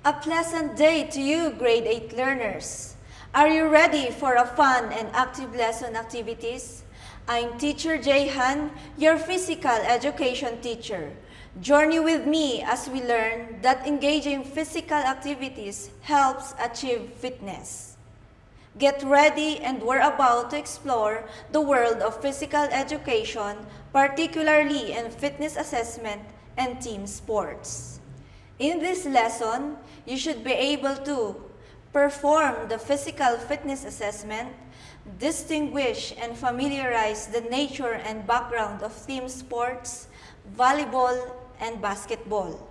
A pleasant day to you, grade 8 learners. Are you ready for a fun and active lesson activities? I'm Teacher Jayhan, your physical education teacher. Journey with me as we learn that engaging physical activities helps achieve fitness. Get ready, and we're about to explore the world of physical education, particularly in fitness assessment and team sports. In this lesson, you should be able to perform the physical fitness assessment, distinguish and familiarize the nature and background of team sports, volleyball, and basketball,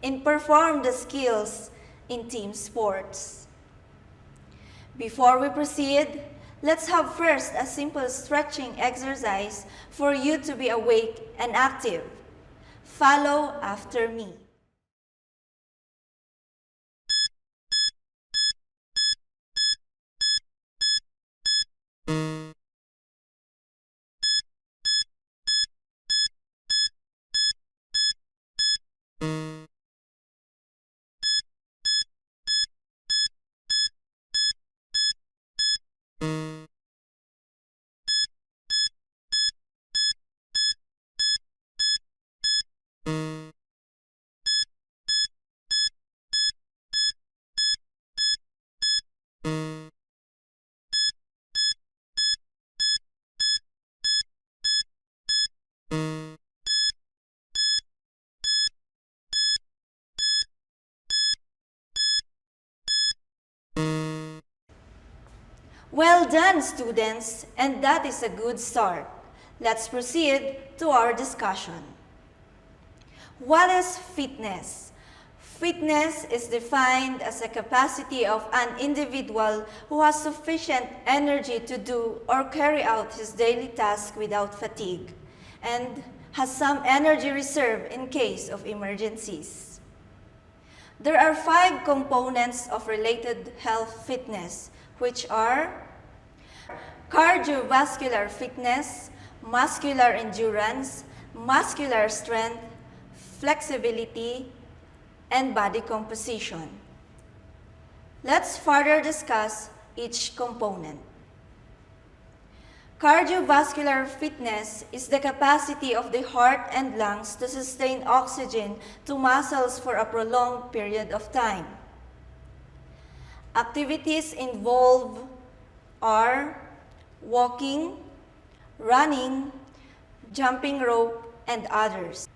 and perform the skills in team sports. Before we proceed, let's have first a simple stretching exercise for you to be awake and active. Follow after me. Well done, students, and that is a good start. Let's proceed to our discussion. What is fitness? Fitness is defined as a capacity of an individual who has sufficient energy to do or carry out his daily task without fatigue, and has some energy reserve in case of emergencies. There are 5 components of related health fitness, which are cardiovascular fitness, muscular endurance, muscular strength, flexibility, and body composition. Let's further discuss each component. Cardiovascular fitness is the capacity of the heart and lungs to sustain oxygen to muscles for a prolonged period of time. Activities involved are walking, running, jumping rope, and others.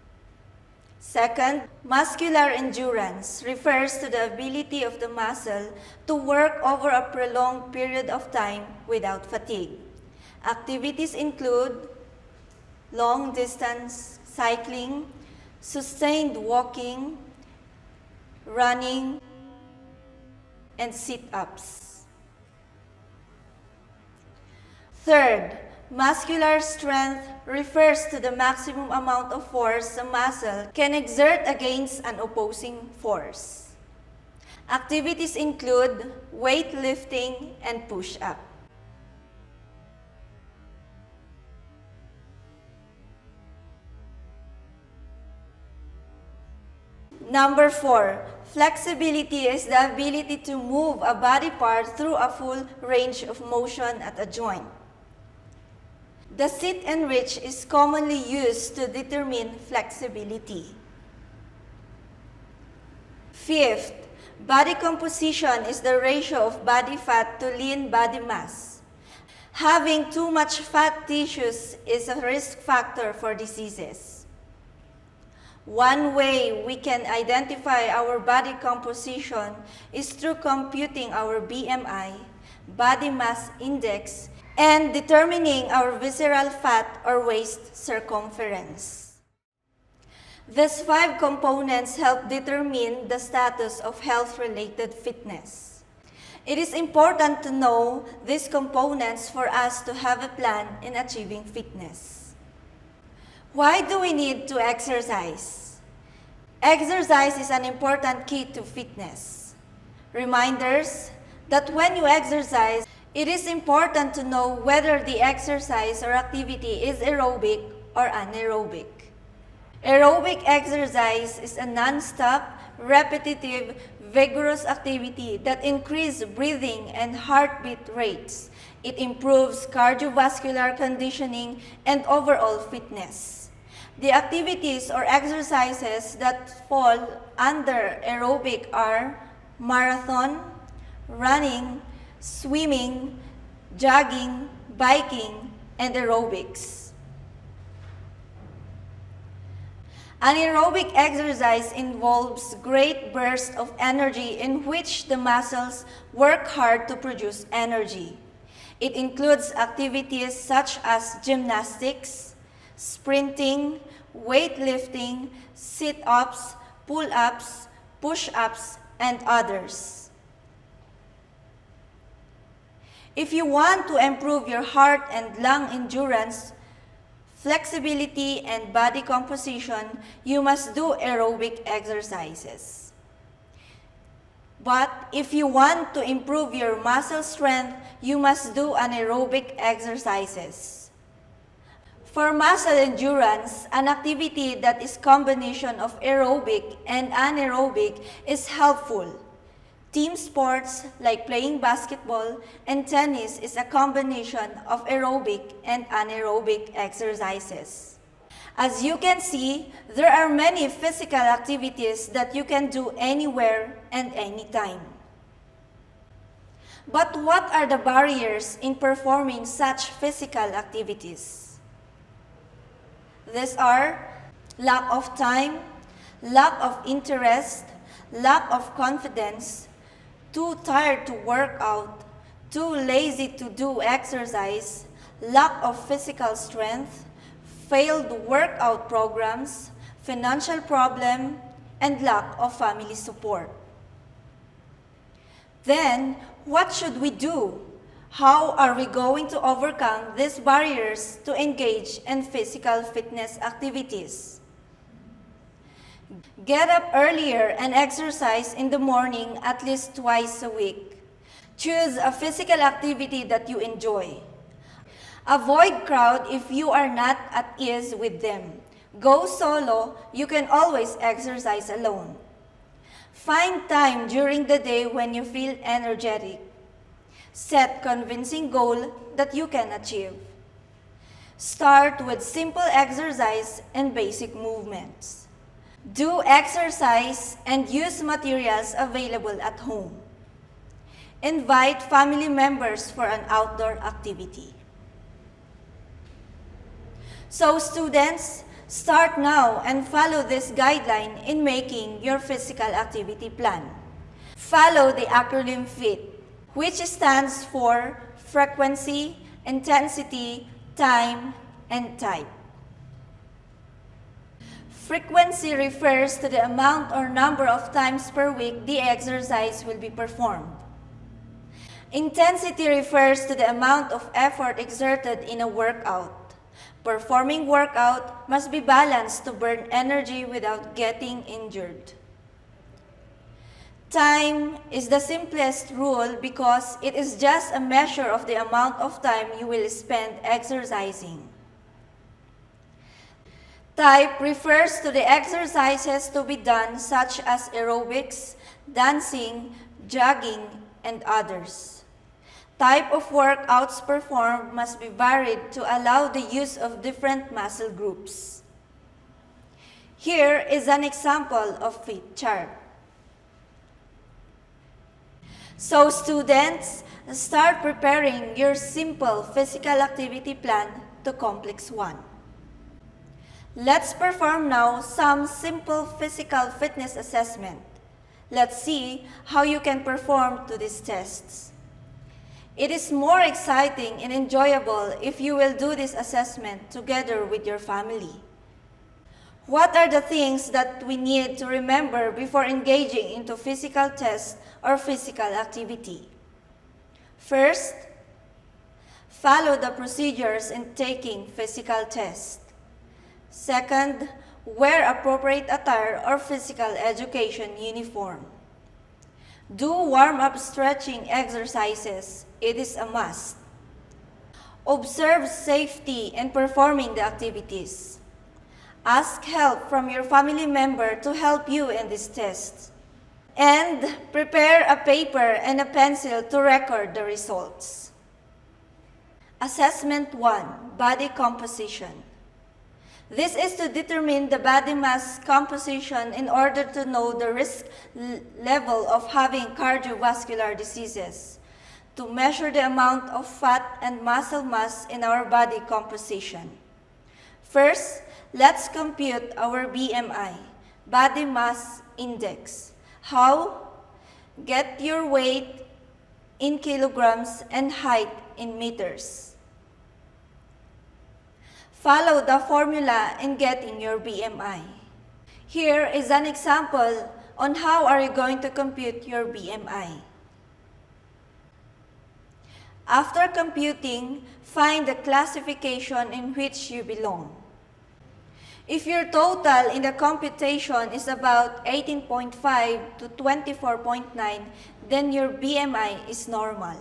Second, muscular endurance refers to the ability of the muscle to work over a prolonged period of time without fatigue. Activities include long-distance cycling, sustained walking, running, and sit-ups. Third, muscular strength refers to the maximum amount of force a muscle can exert against an opposing force. Activities include weightlifting and push-up. Number 4, flexibility is the ability to move a body part through a full range of motion at a joint. The sit and reach is commonly used to determine flexibility. Fifth, body composition is the ratio of body fat to lean body mass. Having too much fat tissues is a risk factor for diseases. One way we can identify our body composition is through computing our BMI, body mass index, and determining our visceral fat or waist circumference. These 5 components help determine the status of health-related fitness. It is important to know these components for us to have a plan in achieving fitness. Why do we need to exercise? Exercise is an important key to fitness. Reminders that when you exercise, it is important to know whether the exercise or activity is aerobic or anaerobic. Aerobic exercise is a non-stop, repetitive, vigorous activity that increase breathing and heartbeat rates. It improves cardiovascular conditioning and overall fitness. The activities or exercises that fall under aerobic are marathon, running, swimming, jogging, biking, and aerobics. Anaerobic exercise involves great bursts of energy in which the muscles work hard to produce energy. It includes activities such as gymnastics, sprinting, weightlifting, sit-ups, pull-ups, push-ups, and others. If you want to improve your heart and lung endurance, flexibility, and body composition, you must do aerobic exercises. But if you want to improve your muscle strength, you must do anaerobic exercises. For muscle endurance, an activity that is combination of aerobic and anaerobic is helpful. Team sports like playing basketball and tennis is a combination of aerobic and anaerobic exercises. As you can see, there are many physical activities that you can do anywhere and anytime. But what are the barriers in performing such physical activities? These are lack of time, lack of interest, lack of confidence, too tired to work out, too lazy to do exercise, lack of physical strength, failed workout programs, financial problem, and lack of family support. Then, what should we do? How are we going to overcome these barriers to engage in physical fitness activities? Get up earlier and exercise in the morning at least twice a week. Choose a physical activity that you enjoy. Avoid crowd if you are not at ease with them. Go solo, you can always exercise alone. Find time during the day when you feel energetic. Set convincing goal that you can achieve. Start with simple exercise and basic movements. Do exercise and use materials available at home. Invite family members for an outdoor activity. So students, start now and follow this guideline in making your physical activity plan. Follow the acronym FIT, which stands for frequency, intensity, time, and type. Frequency refers to the amount or number of times per week the exercise will be performed. Intensity refers to the amount of effort exerted in a workout. Performing workout must be balanced to burn energy without getting injured. Time is the simplest rule because it is just a measure of the amount of time you will spend exercising. Type refers to the exercises to be done such as aerobics, dancing, jogging, and others. Type of workouts performed must be varied to allow the use of different muscle groups. Here is an example of FIT chart. So students, start preparing your simple physical activity plan to complex one. Let's perform now some simple physical fitness assessment. Let's see how you can perform to these tests. It is more exciting and enjoyable if you will do this assessment together with your family. What are the things that we need to remember before engaging into physical tests or physical activity? First, follow the procedures in taking physical tests. Second, wear appropriate attire or physical education uniform. Do warm-up stretching exercises. It is a must. Observe safety in performing the activities. Ask help from your family member to help you in this test. And prepare a paper and a pencil to record the results. Assessment 1, Body Composition. This is to determine the body mass composition in order to know the risk level of having cardiovascular diseases, to measure the amount of fat and muscle mass in our body composition. First, let's compute our BMI, Body Mass Index. How? Get your weight in kilograms and height in meters. Follow the formula in getting your BMI. Here is an example on how are you going to compute your BMI. After computing, find the classification in which you belong. If your total in the computation is about 18.5 to 24.9, then your BMI is normal.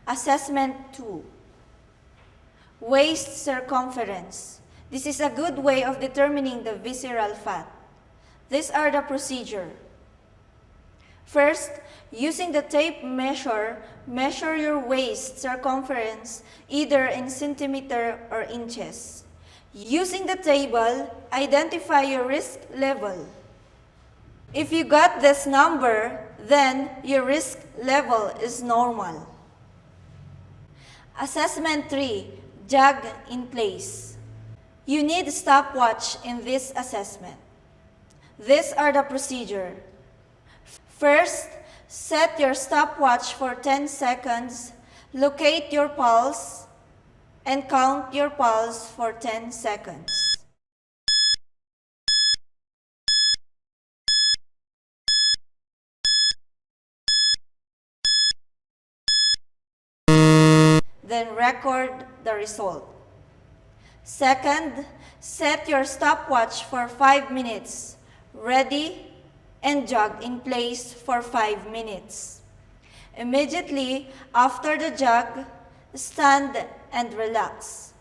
Assessment 2. Waist circumference. This is a good way of determining the visceral fat. These are the procedure. First, using the tape measure, measure your waist circumference either in centimeter or inches. Using the table, identify your risk level. If you got this number, then your risk level is normal. Assessment 3. Jog in place. You need a stopwatch in this assessment. These are the procedure. First, set your stopwatch for 10 seconds, locate your pulse, and count your pulse for 10 seconds. Then record the result. Second, set your stopwatch for 5 minutes. Ready? And jog in place for 5 minutes. Immediately after the jog, stand and relax.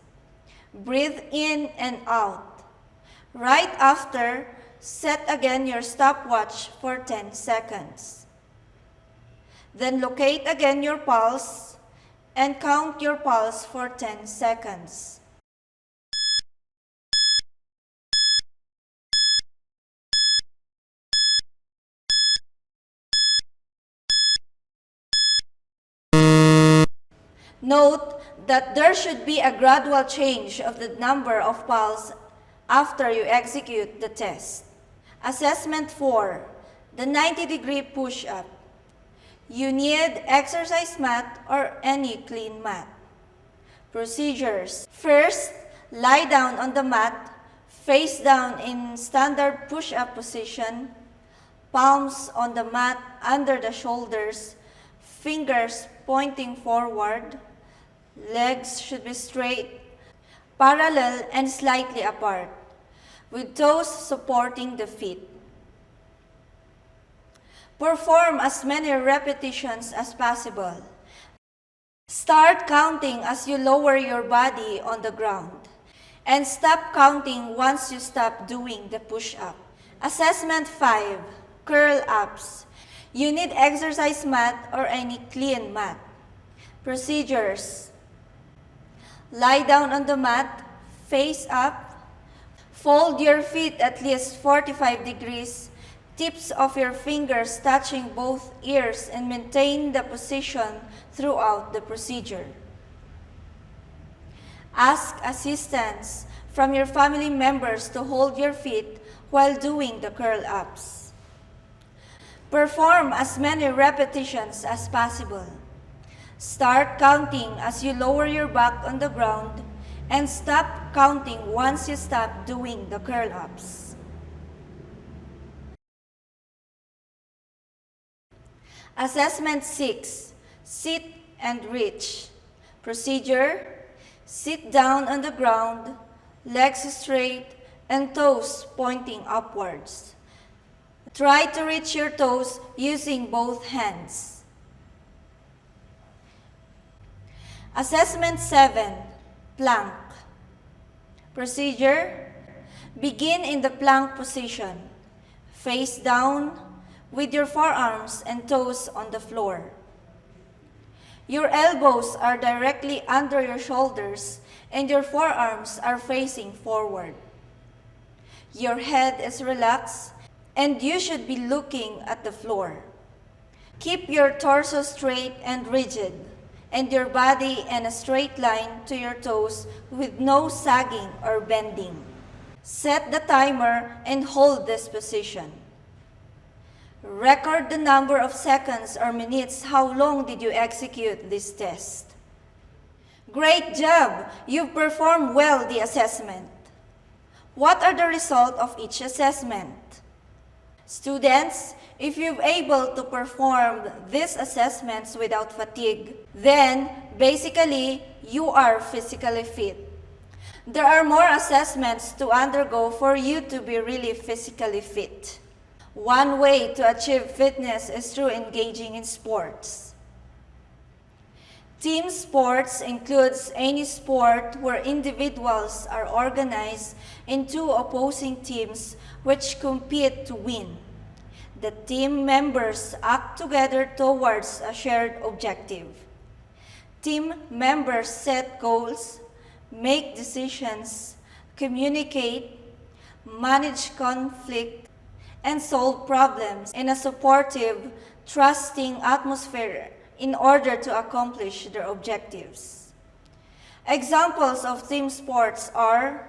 Breathe in and out. Right after, set again your stopwatch for 10 seconds. Then locate again your pulse and count your pulse for 10 seconds. Note that there should be a gradual change of the number of pulse after you execute the test. Assessment 4, the 90-degree push-up. You need exercise mat or any clean mat. Procedures. First, lie down on the mat, face down in standard push-up position, palms on the mat under the shoulders, fingers pointing forward, legs should be straight, parallel and slightly apart, with toes supporting the feet. Perform as many repetitions as possible. Start counting as you lower your body on the ground, and stop counting once you stop doing the push-up. Assessment 5, curl-ups. You need exercise mat or any clean mat. Procedures. Lie down on the mat, face up. Fold your feet at least 45 degrees, tips of your fingers touching both ears, and maintain the position throughout the procedure. Ask assistance from your family members to hold your feet while doing the curl-ups. Perform as many repetitions as possible. Start counting as you lower your back on the ground and stop counting once you stop doing the curl-ups. Assessment 6, sit and reach. Procedure, sit down on the ground, legs straight and toes pointing upwards. Try to reach your toes using both hands. Assessment 7, plank. Procedure: begin in the plank position, face down, with your forearms and toes on the floor. Your elbows are directly under your shoulders and your forearms are facing forward. Your head is relaxed and you should be looking at the floor. Keep your torso straight and rigid, and your body in a straight line to your toes with no sagging or bending. Set the timer and hold this position. Record the number of seconds or minutes how long did you execute this test. Great job! You've performed well the assessment. What are the results of each assessment? Students, if you're able to perform these assessments without fatigue, then basically you are physically fit. There are more assessments to undergo for you to be really physically fit. One way to achieve fitness is through engaging in sports. Team sports includes any sport where individuals are organized into opposing teams which compete to win. The team members act together towards a shared objective. Team members set goals, make decisions, communicate, manage conflict, and solve problems in a supportive, trusting atmosphere in order to accomplish their objectives. Examples of team sports are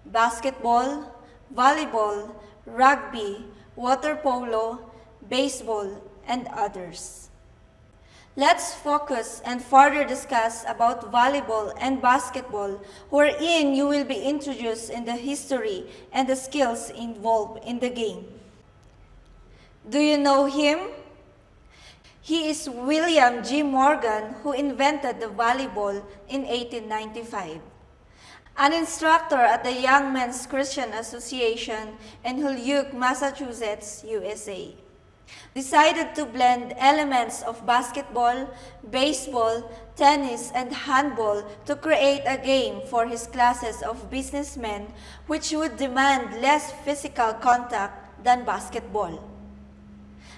basketball, volleyball, rugby, water polo, baseball, and others. Let's focus and further discuss about volleyball and basketball, wherein you will be introduced in the history and the skills involved in the game. Do you know him? He is William G. Morgan, who invented the volleyball in 1895. An instructor at the Young Men's Christian Association in Holyoke, Massachusetts, USA. Decided to blend elements of basketball, baseball, tennis, and handball to create a game for his classes of businessmen which would demand less physical contact than basketball.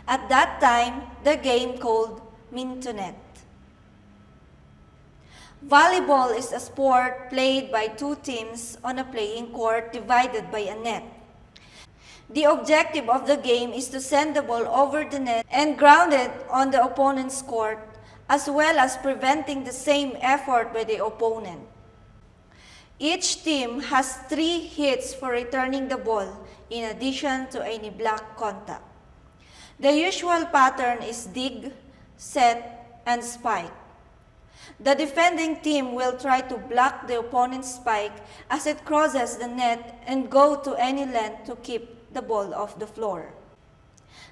At that time, the game called mintonette. Volleyball is a sport played by two teams on a playing court divided by a net. The objective of the game is to send the ball over the net and ground it on the opponent's court, as well as preventing the same effort by the opponent. Each team has 3 hits for returning the ball, in addition to any block contact. The usual pattern is dig, set, and spike. The defending team will try to block the opponent's spike as it crosses the net and go to any length to keep the ball off the floor.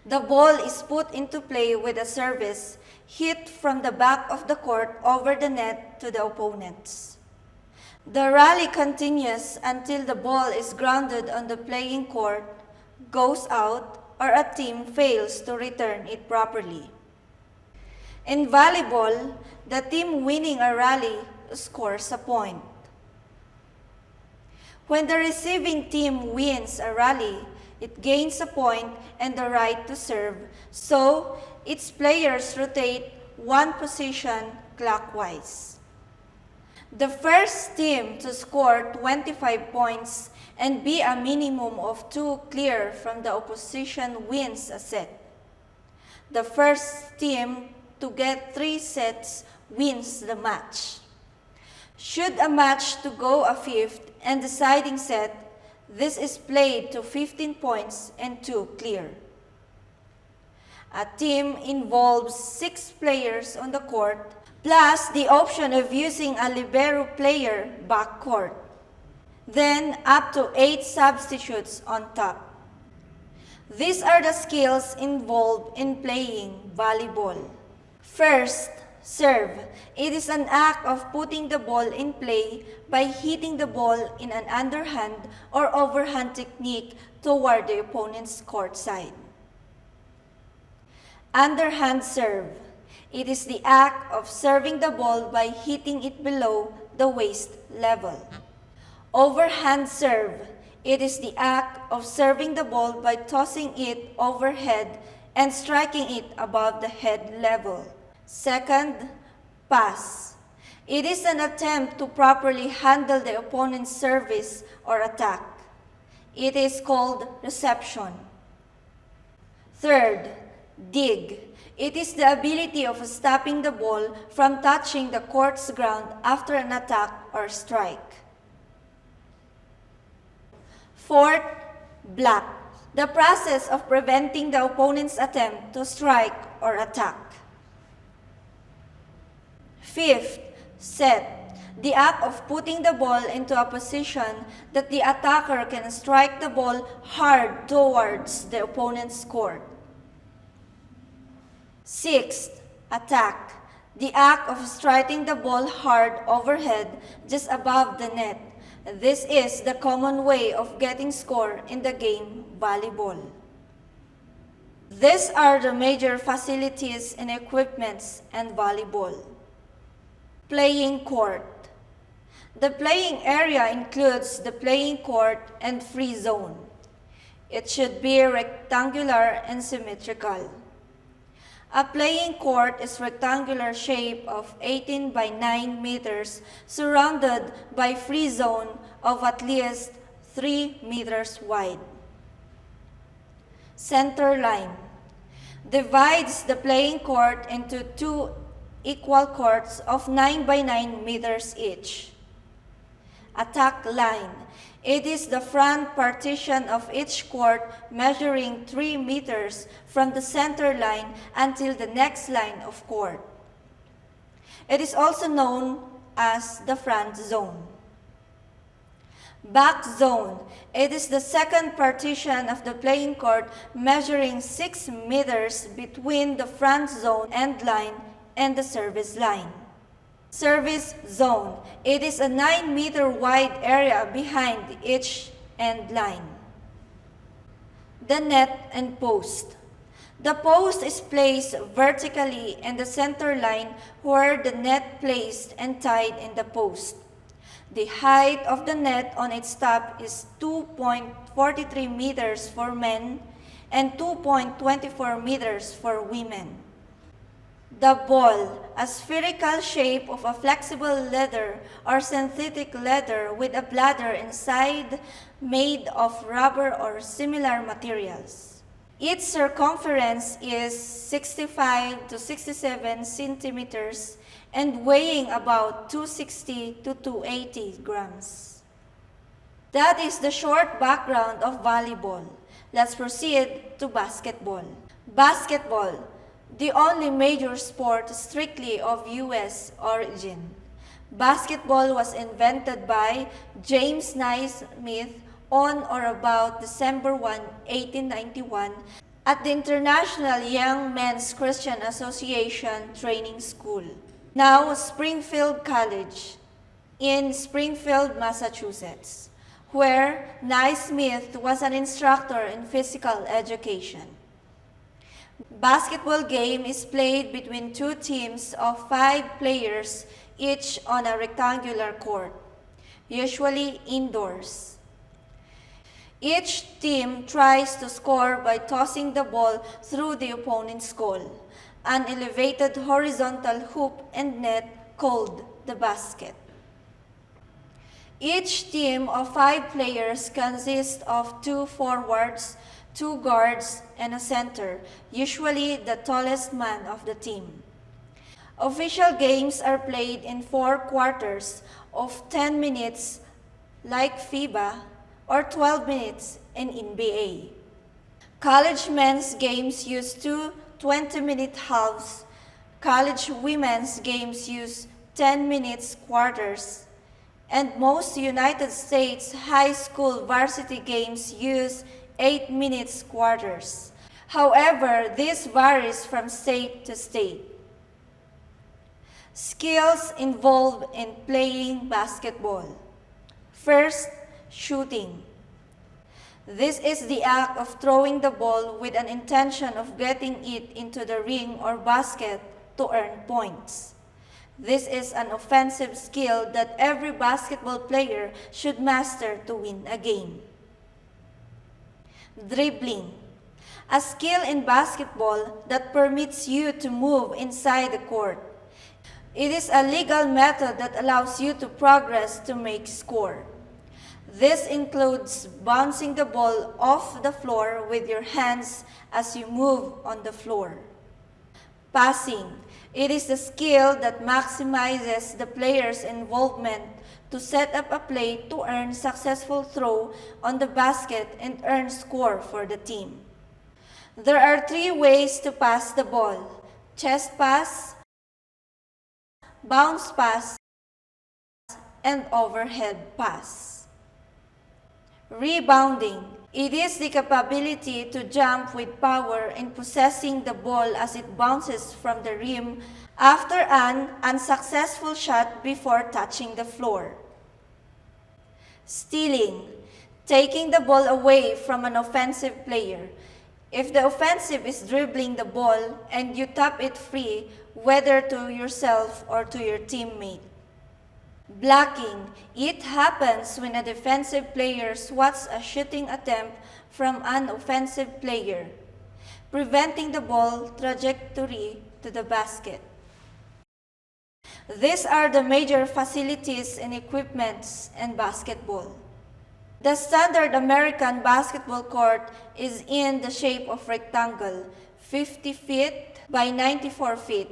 The ball is put into play with a service hit from the back of the court over the net to the opponents. The rally continues until the ball is grounded on the playing court, goes out, or a team fails to return it properly. In volleyball, the team winning a rally scores a point. When the receiving team wins a rally, it gains a point and the right to serve, so its players rotate one position clockwise. The first team to score 25 points and be a minimum of 2 clear from the opposition wins a set. The first team to get 3 sets wins the match. Should a match to go a 5th and deciding set, this is played to 15 points and 2 clear. A team involves 6 players on the court, plus the option of using a libero player backcourt. Then up to 8 substitutes on top. These are the skills involved in playing volleyball. First, serve. It is an act of putting the ball in play by hitting the ball in an underhand or overhand technique toward the opponent's court side. Underhand serve. It is the act of serving the ball by hitting it below the waist level. Overhand serve. It is the act of serving the ball by tossing it overhead and striking it above the head level. Second, pass. It is an attempt to properly handle the opponent's service or attack. It is called reception. Third, dig. It is the ability of stopping the ball from touching the court's ground after an attack or strike. Fourth, block. The process of preventing the opponent's attempt to strike or attack. Fifth, set. The act of putting the ball into a position that the attacker can strike the ball hard towards the opponent's court. Sixth, attack. The act of striking the ball hard overhead just above the net. This is the common way of getting score in the game volleyball. These are the major facilities and equipments in volleyball. Playing court. The playing area includes the playing court and free zone. It should be rectangular and symmetrical. A playing court is rectangular shape of 18 by 9 meters surrounded by free zone of at least 3 meters wide. Center line divides the playing court into two equal courts of 9 by 9 meters each. Attack line. It is the front partition of each court measuring 3 meters from the center line until the next line of court. It is also known as the front zone. Back zone. It is the second partition of the playing court measuring 6 meters between the front zone end line and the service line. Service zone. It is a 9-meter wide area behind each end line. The net and post. The post is placed vertically in the center line where the net placed and tied in the post. The height of the net on its top is 2.43 meters for men and 2.24 meters for women. The ball, a spherical shape of a flexible leather or synthetic leather with a bladder inside made of rubber or similar materials. Its circumference is 65 to 67 centimeters and weighing about 260 to 280 grams. That is the short background of volleyball. Let's proceed to basketball. Basketball, the only major sport strictly of U.S. origin. Basketball was invented by James Naismith on or about December 1, 1891 at the International Young Men's Christian Association Training School, now Springfield College, in Springfield, Massachusetts, where Naismith was an instructor in physical education. Basketball game is played between two teams of 5 players, each on a rectangular court, usually indoors. Each team tries to score by tossing the ball through the opponent's goal, an elevated horizontal hoop and net called the basket. Each team of 5 players consists of 2 forwards, 2 guards, and a center, usually the tallest man of the team. Official games are played in 4 quarters of 10 minutes like FIBA or 12 minutes in NBA. College men's games use 2 20-minute halves. College women's games use 10 minutes quarters. And most United States high school varsity games use 8 minutes quarters. However, this varies from state to state. Skills involved in playing basketball. First, shooting. This is the act of throwing the ball with an intention of getting it into the ring or basket to earn points. This is an offensive skill that every basketball player should master to win a game. Dribbling, a skill in basketball that permits you to move inside the court. It is a legal method that allows you to progress to make score. This includes bouncing the ball off the floor with your hands as you move on the floor. Passing, it is the skill that maximizes the player's involvement to set up a play to earn successful throw on the basket and earn score for the team. There are 3 ways to pass the ball: chest pass, bounce pass, and overhead pass. Rebounding, it is the capability to jump with power in possessing the ball as it bounces from the rim after an unsuccessful shot before touching the floor. Stealing, taking the ball away from an offensive player. If the offensive is dribbling the ball and you tap it free, whether to yourself or to your teammate. Blocking, it happens when a defensive player swats a shooting attempt from an offensive player, preventing the ball trajectory to the basket. These are the major facilities and equipments in basketball. The standard American basketball court is in the shape of rectangle, 50 feet by 94 feet.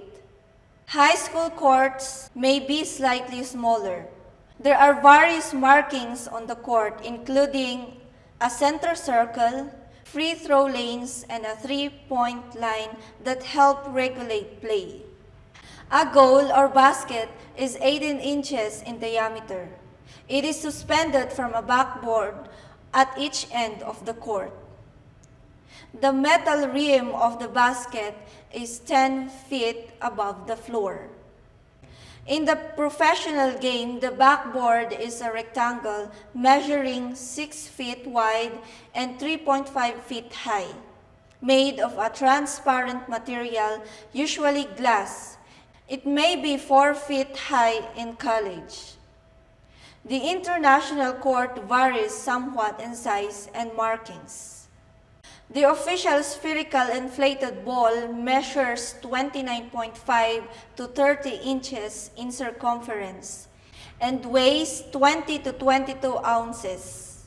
High school courts may be slightly smaller. There are various markings on the court, including a center circle, free throw lanes, and a 3-point line that help regulate play. A goal or basket is 18 inches in diameter. It is suspended from a backboard at each end of the court. The metal rim of the basket is 10 feet above the floor. In the professional game, the backboard is a rectangle measuring 6 feet wide and 3.5 feet high, made of a transparent material, usually glass. It may be 4 feet high in college. The international court varies somewhat in size and markings. The official spherical inflated ball measures 29.5 to 30 inches in circumference and weighs 20 to 22 ounces.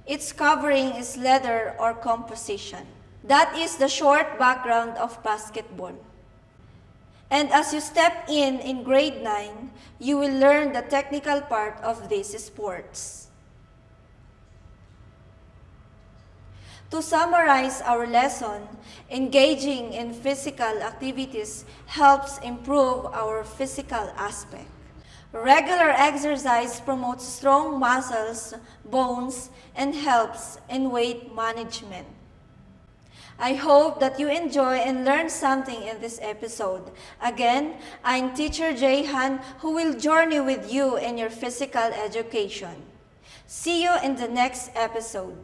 Its covering is leather or composition. That is the short background of basketball. And as you step in grade 9, you will learn the technical part of these sports. To summarize our lesson, engaging in physical activities helps improve our physical aspect. Regular exercise promotes strong muscles, bones, and helps in weight management. I hope that you enjoy and learn something in this episode. Again, I'm Teacher Jayhan, who will journey with you in your physical education. See you in the next episode.